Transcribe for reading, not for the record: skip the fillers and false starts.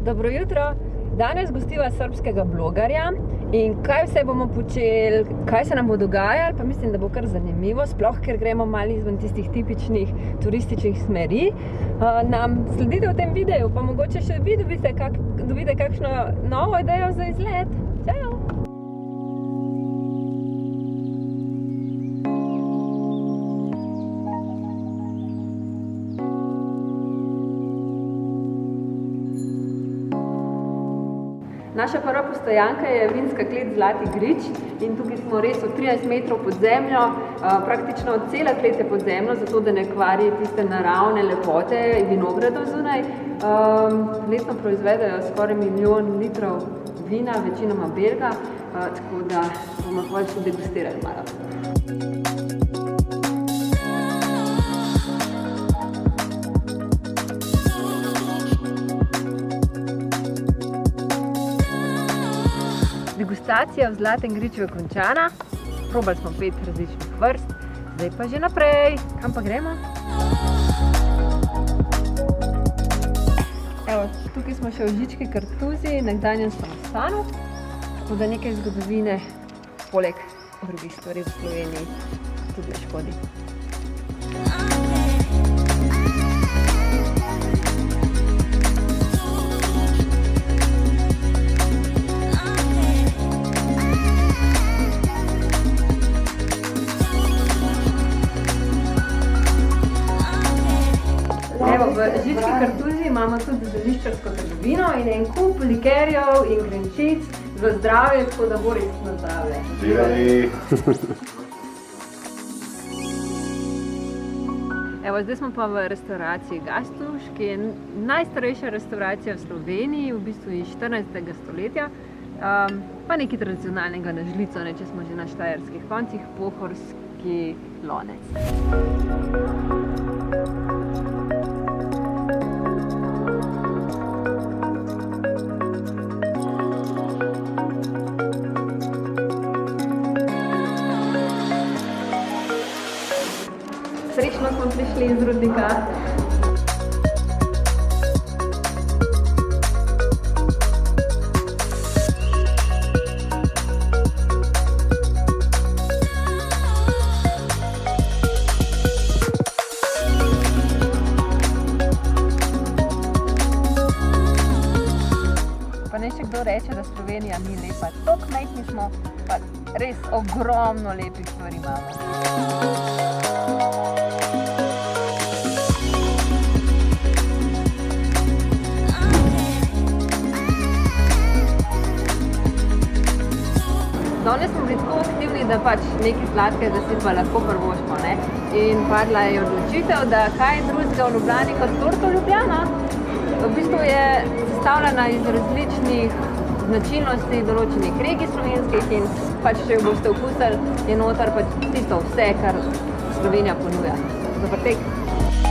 Dobro jutro. Danes gostiva srbskega blogerja in kaj vse bomo počeli, kaj se nam bo dogajalo, pa mislim, da bo kar zanimivo, sploh ker gremo malo izven tistih tipičnih turističnih smeri. Nam sledite v tem videu, pa mogoče še vi dobite kakšno novo idejo za izlet. Čau! Naša prva postojanka je vinska klet Zlati Grič in tukaj smo res od 13 metrov pod zemljo, praktično cela klet je pod zemljo, zato da ne kvari tiste naravne lepote vinogradov zunaj. Letno proizvedajo skoraj 1 milijon litrov vina, večinoma belga, tako da bomo pa še degustirali malo. Degustacija v Zlatem Griču je končana, probali smo 5 različnih vrst, zdaj pa že naprej. Kam pa gremo? Evo, tukaj smo še v Žički kartuzi, nekdanjem samostanu, tako da nekaj zgodovine, poleg drugih stvari v Sloveniji, tudi ne škodi. V Žički kartuzi imamo tudi zeliščarsko trgovino in en kup likerjev in grenčic za zdravje, tako da bo res na zdravje. Evo, zdaj smo pa v restavraciji Gastluž, ki je najstarejša restauracija v Sloveniji, v bistvu iz 14. stoletja, pa nekaj tradicionalnega na žlico, če smo že na štajerskih koncih, pohorski lonec. Srečno smo prišli iz rudnika. Pa ne še kdo reče, da Slovenija ni lepa. Toliko majhni smo, pa res ogromno lepih stvari imamo. Danes smo bili tako aktivni, da pač nekaj sladkega si pa lahko privoščimo, ne? In padla je odločitev, da kaj drugega v Ljubljani kot torto Ljubljana. V bistvu je sestavljena iz različnih značilnosti določenih regij slovenskih in pač, če jo boste okusili, je noter pač tisto vse, kar Slovenija ponuja. Dober tek!